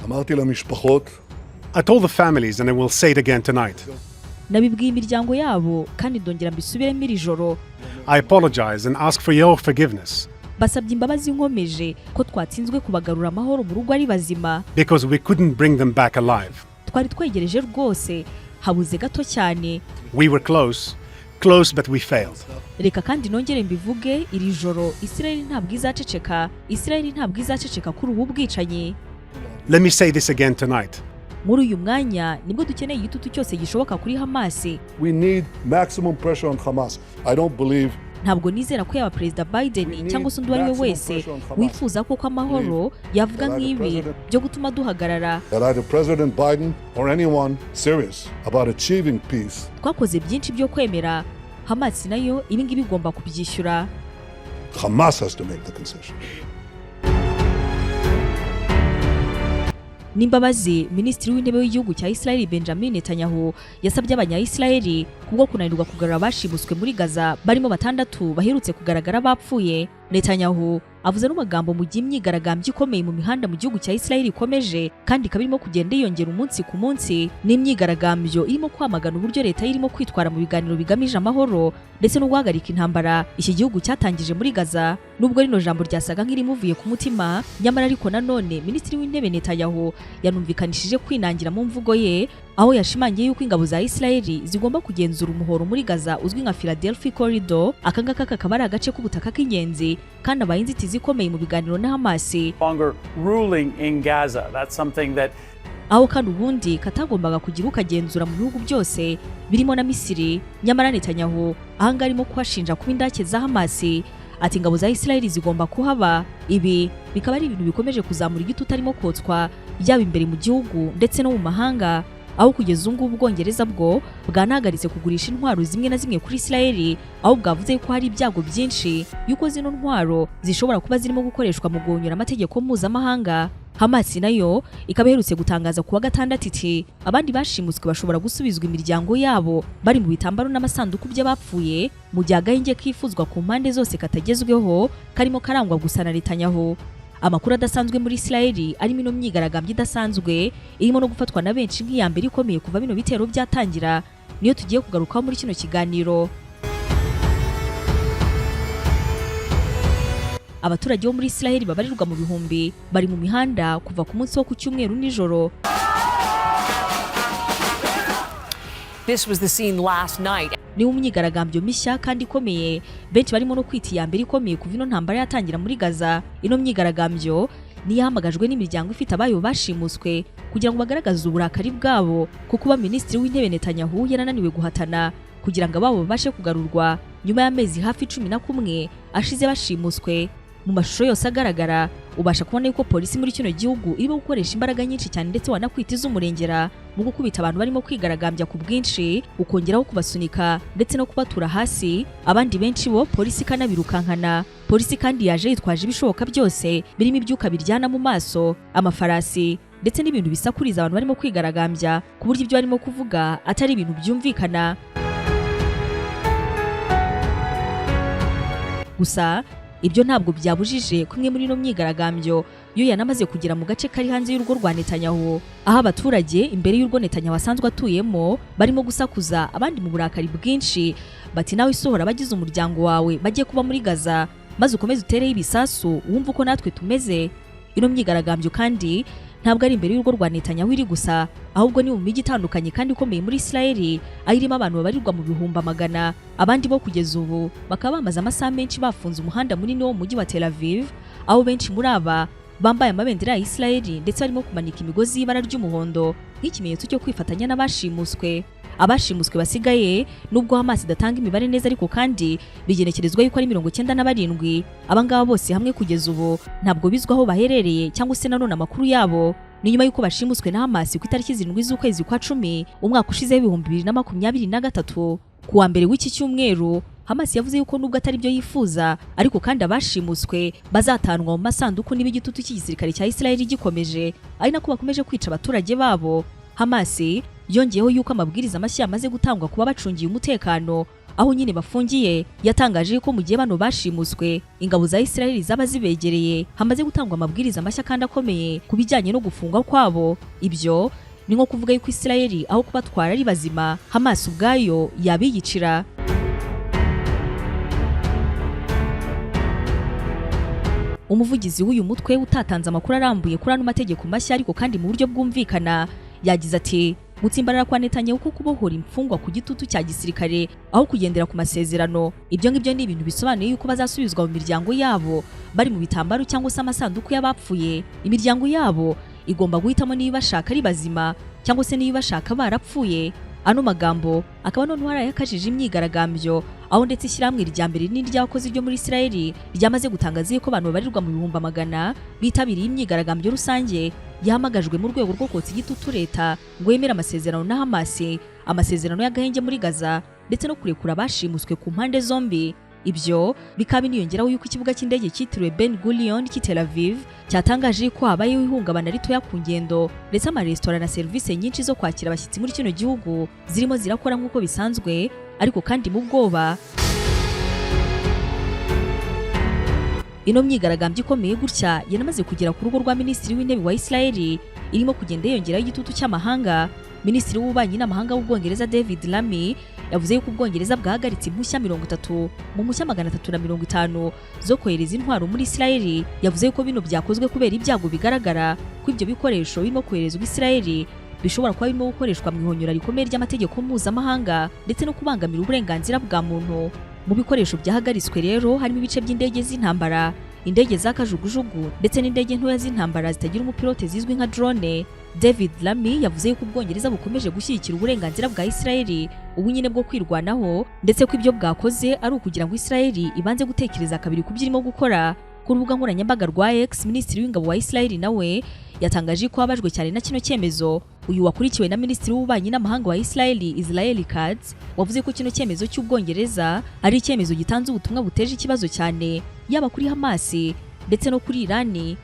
I told the families and I will say it again tonight. nabibwiye imiryango yabo kandi ndongera mbisubiremo iri joro. I apologize and ask for your forgiveness. Basabye imbabazi nkomeje ko twatsinzwe kubagarura amahoro mu rugo ari bazima. Because we couldn't bring them back alive. Twari twegereje rwose, habuze gato cyane. We were close but we failed. Reka kandi nongere mbivuge iri joro Israel ntabwo izaceceka kuri ubu bwicanyi. Let me say this again tonight. Muri uyu mwanya nibwo dukeneye igitutu cyose gishoboka kuri Hamas. We need maximum pressure on Hamas. I don't believe ntabwo nizera ko yaba Perezida Biden cyangwa se undi wari we wese wifuza ko amahoro yavuga nk'ibi byo gutuma duhagarara. Either President Biden or anyone serious about achieving peace. Twakoze byinshi byo kwemera, Hamas nayo ibi ngibi igomba kubyishyura. Hamas has to make the concession. Nimbabazi Minisitiri w'intebe w'igihugu cya Israel Benjamin Netanyahu yasabye abanya-Israeli kubwo kunanirwa kugarura abashimuswe muri Gaza barimo 6 baherutse kugaragara bapfuye. Netanyahu avuze n'amagambo mu gihe imyigaragambyo ikomeye mu mihanda mu gihugu cya Israel ikomeje kandi kabirimo kugenda yongera umunsi ku munsi. N'imyigaragambyo irimo kwamagana uburyo leta irimo kwitwara mu biganiro bigamije amahoro ndetse no guhagarika intambara iki gihugu cyatangije muri Gaza. Nubwo rino jambo ryasaga nk'irimuvuye ku mutima, nyamara ariko nanone Minisitiri w'intebe Netanyahu yanumvikanishije kwinangira mu mvugo ye, aho yashimangiye yuko ingabo za Israel zigomba kugenzura umuhoro muri Gaza uzwi nka Philadelphia Corridor. Akangaka kakaba ari agace k'ubutaka k'ingenzi kandi abayinzitizi ikomeye mu biganiro na Hamas. Aho kandi ubundi katagombaga kugira ukagenzura mu bihugu byose birimo na Misiri. Nyamara Netanyahu ahanga arimo kuhashinja kuba indake za Hamas. Ati ingabo za Israel zigomba kuhaba. Ibi bikaba ari ibintu bikomeje kuzamura igitutu arimo kotswa yaba imbere mu gihugu ndetse no mu mahanga, aho kugeza ubu Ubwongereza bwo bwanahagaritse kugurisha intwaro zimwe na zimwe kuri Israel, aho bwavuze ko hari ibyago byinshi yuko zino ntwaro zishobora kuba zirimo gukoreshwa mu guhonyora amategeko mpuzamahanga. Hamas nayo ikaba iherutse gutangaza kuwa gatandatu iti abandi bashimuswe bashobora gusubizwa imiryango yabo bari mu bitambaro n'amasanduku by'abapfuye mu gihe agahinge kifuzwa ku mpande zose katagezweho karimo karangwa gusa na Netanyahu. Amakuru adasanzwe muri Israel arimo ino myigaragambyo idasanzwe irimo no gufatwa na benshi nk'iya mbere ikomeye kuva bino bitero byatangira, niyo tugiye kugarukaho muri kino kiganiro. Abaturage bo muri Israel babarirwa mu bihumbi bari mu mihanda kuva ku munsi wo ku cyumweru nijoro. This was the scene last night. Ni umyigaragambyo mishya kandi ikomeye benshi barimo no kwita iya mbere ikomeye kuva ino ntambara yatangira muri Gaza. Ino myigaragambyo ni yahamagajwe n'imiryango ifite abayo bashimuswe kugira ngo bagaragaze uburakari bwabo kuko kuba Minisitiri w'intebe Netanyahu yarananiwe guhatana kugira ngo ababo babashe kugarurwa nyuma y'amezi hafi 11 ashize bashimuswe. Mu mashusho yose agaragara ubasha kubona yuko polisi muri kino gihugu irimo gukoresha imbaraga nyinshi cyane ndetse wanakwita iz'umurengera mu gukubita abantu barimo kwigaragambya ku bwinshi, ukongeraho kubasunika ndetse no kubatura hasi. Abandi benshi bo polisi kanabirukankana. Polisi kandi yaje yitwaje ibishoboka byose birimo ibyuka biryana mu maso, amafarasi ndetse n'ibintu bisakuriza abantu barimo kwigaragambya ku buryo ibyo barimo kuvuga atari ibintu byumvikana. Gusa ibyo ntabwo byabujije kumwe muri no myigaragambyo yo yanamaze kugera mu gace kari hanze y'urugo rwa Netanyahu, aho abaturage imbere y'urugo Netanyahu asanzwe atuyemo barimo gusakuza abandi mu burakari bwinshi bati nawe isohora abagize umuryango wawe bagiye kuba muri Gaza maze ukomeze utereho ibisasu wumva uko natwe tumeze. Ino myigaragambyo kandi ntabwo ari imbere y'urugo rwa Netanyahu iri gusa, ahubwo ni mu mijyi itandukanye kandi ikomeye muri Israel ayirimo abantu babarirwa mu bihumbi amagana. Abandi bo kugeza ubu bakaba bamaze amasaha menshi bafunze umuhanda munini wo mu mujyi wa Tel Aviv, aho benshi muri aba bambaye amabendera ya Israel ndetse barimo kumanika imigozi y'ibara ry'umuhondo nk'ikimenyetso cyo kwifatanya n'abashimuswe. Abashimuswe basigaye nubwo Hamas idatanga imibare neza ariko kandi bigenekerezwa yuko ari 97. Abangaba bose hamwe kugeza ubu ntabwo bizwaho baherereye cyangwa se nanone amakuru yabo. Ni nyuma yuko bashimuswe na Hamas ku itariki 7 z'ukwezi kwa 10 umwaka ushize 2023. Kuwa mbere w'iki cyumweru Hamas yavuze yuko nubwo atari byo yifuza ariko kandi abashimuswe bazatanwa mu masanduku n'ibigitutu cy'igisirikare cya Israel gikomeje, ari nako bakomeje kwica abaturage babo. Hamas yongeyeho yuko amabwiriza mashya yamaze gutangwa kuba bacungiye umutekano, aho nyine bafungiye yatangaje ko mu gihe bano bashimuswe ingabo za Israel zaba zibegereye hamaze gutangwa amabwiriza mashya kandi akomeye kubijyanye no gufungwa kwabo. Ibyo ni nko kuvuga yuko Israel aho kubatwara ari bazima Hamas ubwayo yabiyicira. Umuvugizi w'uyu mutwe utatanze amakuru arambuye kuri ano mategeko mashya ariko kandi mu buryo bwumvikana yagize ati gutsimbarara kwa Netanyahu ko kubohora imfungwa ku gitutu cya gisirikare aho kugendera ku masezerano. Ibyo ngibyo ni ibintu bisobanuye yuko bazasubizwa mu miryango yabo bari mu bitambaro cyangwa se amasanduku y'abapfuye. Imiryango yabo igomba guhitamo niba bashaka ari bazima cyangwa se niba bashaka barapfuye. Ano magambo akaba none warayakajije imyigaragambyo aho ndetse ishyirahamwe rya mbere n'iryabakozi ryo muri Israel ryamaze gutangaza ko abantu babarirwa mu bihumbi amagana bitabiriye imyigaragambyo rusange yahamagajwe mu rwego rwo kotsa igitutu leta ngo yemere amasezerano na Hamas, amasezerano y'agahenge muri Gaza ndetse no kurekura abashimuswe ku mpande zombi. Ibyo bikaba biniyongeraho yuko ikibuga cy'indege cyitiriwe Ben Gurion cy'i Tel Aviv cyatangaje ko habayeho ihungabana ritoya ku ngendo ndetse amaresitora na serivisi nyinshi zo kwakira abashyitsi muri kino gihugu zirimo zirakora nk'uko bisanzwe ariko kandi mu bwoba. Ino myigaragambyo ikomeye gutya yanamaze kugera ku rugo rwa Minisitiri w'Intebe wa Israel irimo kugenda yongeraho igitutu cy'amahanga. Minisitiri w'Ububanyi n'Amahanga w'Ubwongereza David Lammy yavuze yuko Ubwongereza bwahagaritse impushya 30 mu mpushya 350 zo kohereza intwaro muri Israel. Yavuze yuko bino byakozwe kubera ibyago bigaragara ko ibyo bikoresho birimo koherezwa Israel bishobora kuba birimo gukoreshwa mu ihonyora rikomeye ry'amategeko mpuzamahanga ndetse no kubangamira uburenganzira bwa muntu. Mu bikoresho byahagaritswe rero harimo ibice by'indege z'intambara, indege za kajugujugu ndetse n'indege ntoya z'intambara zitagira umupilote zizwi nka drone. David Lammy yavuze yuko Ubwongereza bukomeje gushyigikira uburenganzira bwa Israel ubu nyine bwo kwirwanaho ndetse ko ibyo bwakoze ari ukugira ngo Israel ibanze gutekereza kabiri ku byo irimo gukora. Ku rubuga nkoranyambaga rwa X, Minisitiri w'Ingabo wa Israel nawe yatangaje ko abajwe cyane na kino cyemezo. Uyu wakurikiwe na Minisitiri w'Ububanyi n'Amahanga wa Israel Katz wavuze ko kino cyemezo cy'Ubwongereza ari icyemezo gitanze ubutumwa buteje ikibazo cyane yaba kuri Hamas ndetse no kuri Iran.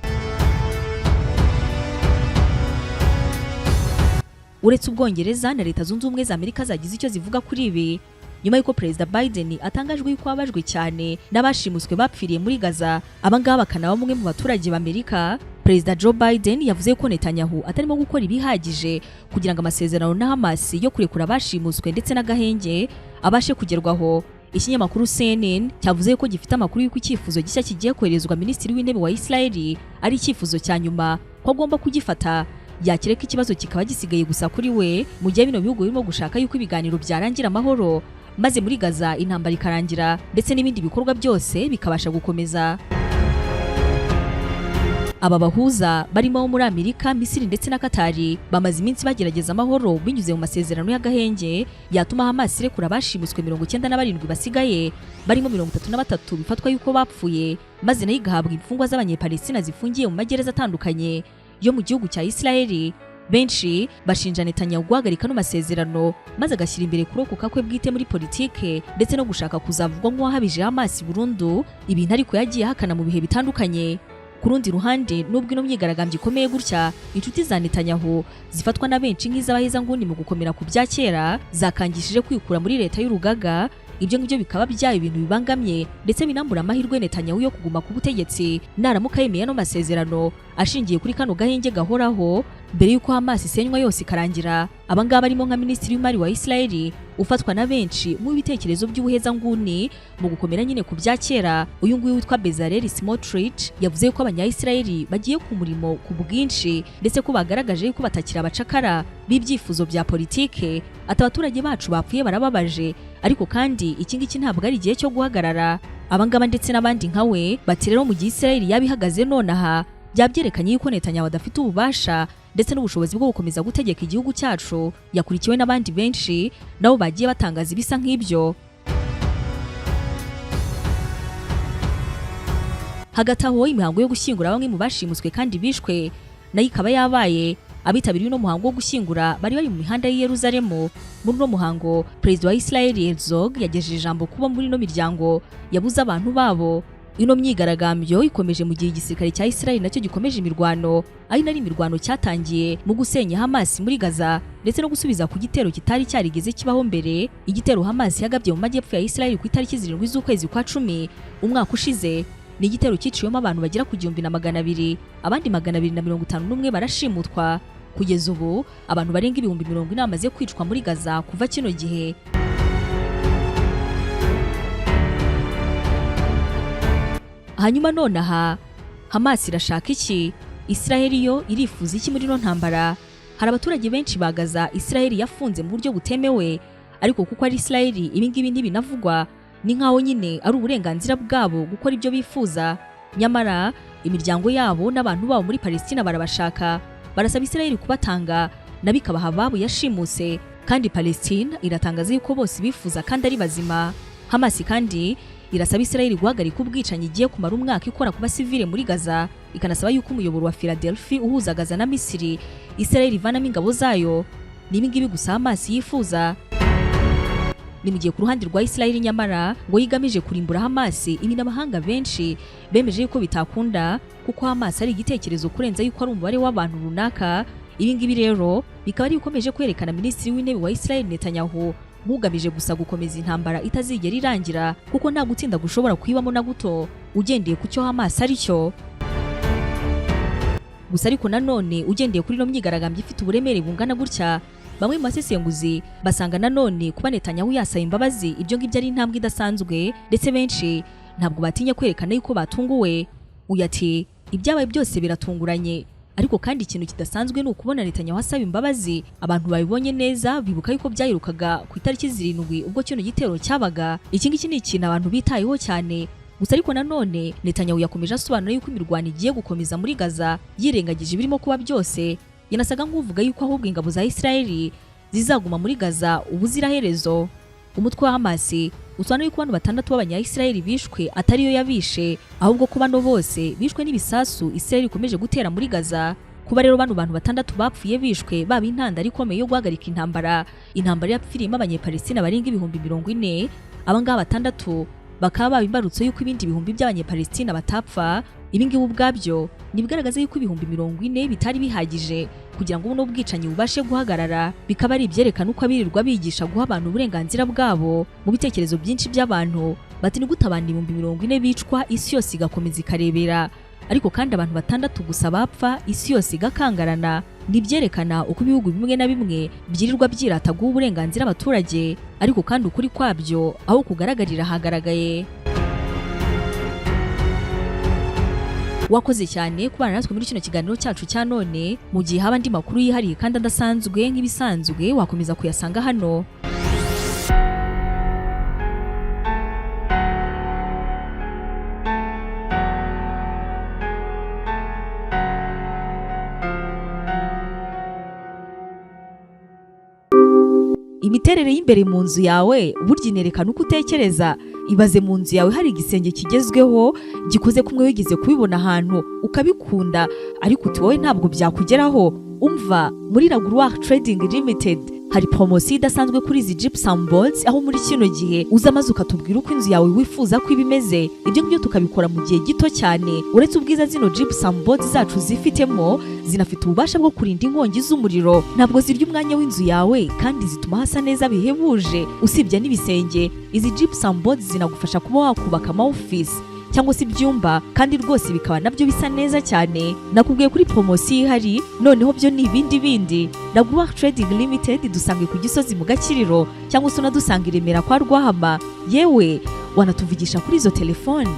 Uretse Ubwongereza na Leta Zunze Ubumwe za Amerika zagize icyo zivuga kuri ibi nyuma y'uko Perezida Biden atangajwe yuko abajwe cyane n'abashimuswe bapfiriye muri Gaza. Abangaba bakanaba bamwe mu baturage b'Amerika. Perezida Joe Biden yavuze ko Netanyahu atarimo gukora ibihagije kugira ngo amasezerano na Hamas yo kurekura abashimuswe ndetse n'agahenge abashe kugerwaho. Ikinyamakuru CNN cyavuze ko gifite amakuru y'uko icyifuzo gishya kigiye koherezwa Minisitiri w'Intebe wa Israel ari icyifuzo cya nyuma ko agomba kugifata yakireka ikibazo kikaba gisigaye gusa kuri we mu gihe bino bihugu birimo gushaka yuko ibiganiro byarangira amahoro maze muri Gaza intambara ikarangira ndetse n'ibindi bikorwa byose bikabasha gukomeza. Aba bahuza barimo muri Amerika, Misiri ndetse na Katari bamaze iminsi bagerageza amahoro binyuze mu masezerano y'agahenge yatuma Hamas irekura abashimuswe 97 basigaye barimo 33 bifatwa yuko bapfuye maze nayo igahabwa imfungwa z'Abanyepalestina zifungiye mu magereza atandukanye yo mu gihugu cya Israel. Benshi bashinja Netanyahu guhagarika no masezerano maze agashyira imbere kurokoka kwe bwite muri politike ndetse no gushaka kuzavugwa nk'uwahabije Hamas burundu, ibintu ariko yagiye hakana mu bihe bitandukanye. Ku rundi ruhande nubwo ino myigaragambyo ikomeye gutya inshuti za Netanyahu zifatwa na benshi nk'iz'abaheza nguni mu gukomera ku bya kera zakangishije kwikura muri leta y'urugaga. Ibyo ngibyo bikaba byayo ibintu bibangamye ndetse binambura amahirwe Netanyahu yo kuguma ku butegetsi naramuka yemeye no masezerano ashingiye kuri kano gahenge gahoraho mbere yuko Hamas isenywa yose ikarangira. Abangaba barimo nka Minisitiri w'Imari wa Israel ufatwa na benshi mu bitekerezo by'ubuheza nguni mu gukomera nyine ku bya kera. Uyu nguyu witwa Bezalel Smotrich yavuze ko abanya-Israel bagiye ku murimo ku bwinshi ndetse ko bagaragaje ko batakira abacakara b'ibyifuzo bya politike. Ati abaturage bacu bapfuye barababaje ariko kandi iki ngiki ntabwo ari igihe cyo guhagarara. Abangaba ndetse n'abandi nkawe bati rero mu gihe Israel yabihagaze nonaha byabyerekanye yuko Netanyahu adafite ububasha ndetse n'ubushobozi bwo gukomeza gutegeka igihugu cyacu. Yakurikiwe n'abandi benshi nabo bagiye batangaza ibisa nk'ibyo. Hagati aho imihango yo gushyingura bamwe mu bashimuswe kandi bishwe nayo ikaba yabaye. Abitabiriye no muhango wo gushyingura bari bari mu mihanda y'i Yerusalemu. Muri no muhango Perezida wa Israel Herzog yagejeje ijambo kuba muri no miryango yabuze abantu babo. Ino myigaragambyo ikomeje mu gihe igisirikare cya Israel nacyo gikomeje imirwano, ari nari imirwano cyatangiye mu gusenya Hamas muri Gaza ndetse no gusubiza ku gitero kitari cyarigeze kibaho mbere, igitero Hamas yagabye mu majyepfo ya Israel ku itariki 7 z'ukwezi kwa 10 umwaka ushize. Ni igitero cyiciwemo abantu bagera ku 1,200, abandi 251 barashimutwa. Kugeza ubu abantu barenga 40,000 bamaze kwicwa muri Gaza kuva kino gihe. Hanyuma nonaha Hamas irashaka iki? Israel yo irifuza iki muri no ntambara? Hari abaturage benshi bagaza Israel yafunze mu buryo butemewe, ariko kuko ari Israel ibingibi ntibinavugwa, ni nkaho nyine ari uburenganzira bwabo gukora ibyo bifuza. Nyamara imiryango yabo n'abantu babo muri Palestina barabashaka, barasaba Israel kubatanga nabikabaha babo yashimuse, kandi Palestina iratangaza yuko bose bifuza kandi ari bazima. Hamas kandi irasaba Israel guhagarika ubwicanyi igiye kumara umwaka ikora ku basivile muri Gaza, ikanasaba yuko umuyoboro wa Philadelphia uhuza Gaza na Misiri Israel ivanamo ingabo zayo. N'ibingibi gusa Hamas yifuza. Ni mu gihe ku ruhande rwa Israel nyamara ngo yigamije kurimbura Hamas, iminamahanga benshi bemeje yuko bitakunda kuko Hamas ari igitekerezo kurenza yuko ari umubare w'abantu runaka. Ibingibi rero bikaba ari ukomeje kwerekana Minisitiri w'Intebe wa Israel NETANYAHU mugamije gusa gukomeza intambara itazigera irangira, kuko nta gutsinda gushobora kwibamo na guto ugendeye ku cyo Hamas ari cyo. Gusa ariko nanone ugendeye kuri no myigaragambyo ifite uburemere bungana gutya, bamwe mu basesenguzi basanga nanone kuba NETANYAHU yasaba imbabazi ibyo ngibyo ari intambwe idasanzwe, ndetse benshi ntabwo batinya kwerekana yuko batunguwe. Uyu ati ibyabaye byose biratunguranye, ariko kandi ikintu kidasanzwe ni ukubona NETANYAHU asaba imbabazi. Abantu babibonye neza bibuka yuko byayirukaga ku itariki 7 ubwo kino gitero cyabaga. Iki ngiki ni ikintu abantu bitayeho cyane. Gusa ariko nanone NETANYAHU yakomeje asobanura yuko imirwano igiye gukomeza muri Gaza, yirengagije birimo kuba byose. Yanasaga nk'uvuga yuko ahubwo ingabo za Israel zizaguma muri Gaza ubuziraherezo. Umutwe wa Hamas usobanura yuko abantu 6 b'abanya-Israel bishwe atari yo yabishe, ahubwo ko bano bose bishwe n'ibisasu Israel ikomeje gutera muri Gaza. Kuba rero bano bantu 6 bapfuye bishwe baba intandaro ikomeye yo guhagarika intambara yapfiriyemo abanyepalestina barenga 40,000, abangaba 6 bakaba babimbarutso yuko ibindi bihumbi by'abanyepalestina batapfa. Ibingibi ubwabyo nibigaragaza yuko 40,000 bitari bihagije kugira ngo buno bwicanyi bubashe guhagarara. Bikaba ari ibyerekana uko abirirwa bigisha guha abantu uburenganzira bwabo. Mu bitekerezo byinshi by'abantu bati ni gute abantu 40,000 bicwa isi yose igakomeza ikarebera, ariko kandi abantu 6 gusa bapfa isi yose igakangarana. Nibyerekana uko ibihugu bimwe na bimwe byirirwa byirata guha uburenganzira abaturage, ariko kandi ukuri kwabyo aho kugaragarira hagaragaye. Wakoze cyane kubana natwe muri kino kiganiro cyacu cya none. Mu gihe haba andi makuru yihariye kandi adasanzwe nk'ibisanzwe wakomeza kuyasanga hano. Imiterere y'imbere mu nzu yawe burya inerekana uko utekereza. Ibaze mu nzu yawe hari igisenge kigezweho gikoze kumwe wigeze kubibona ahantu ukabikunda, ariko uti wowe ntabwo byakugeraho. Umva, muri RUGO Trading Limited hari promotion idasanzwe kuri izi gypsum boards, aho muri kino gihe uza maze ukatubwira uko inzu yawe wifuza ko ibimeze. Ibyo ngibyo tukabikora mu gihe gito cyane. Uretse ubwiza zino gypsum boards zacu zifitemo, zinafite ububasha bwo kurinda inkongi z'umuriro. Ntabwo zirya umwanya w'inzu yawe kandi zituma hasa neza bihebuje. Usibye n'ibisenge, izi gypsum boards zinagufasha kuba wakubaka ama office cyangwa se ibyumba, kandi rwose bikaba nabyo bisa neza cyane. Nakubwiye kuri promotion ihari, noneho byo ni ibindi. RUGO Trading Limited dusanzwe ku Gisozi mu Gakiriro, cyangwa se unadusanga i Remera kwa Rwahama. Yewe wanatuvugisha kuri izo telefone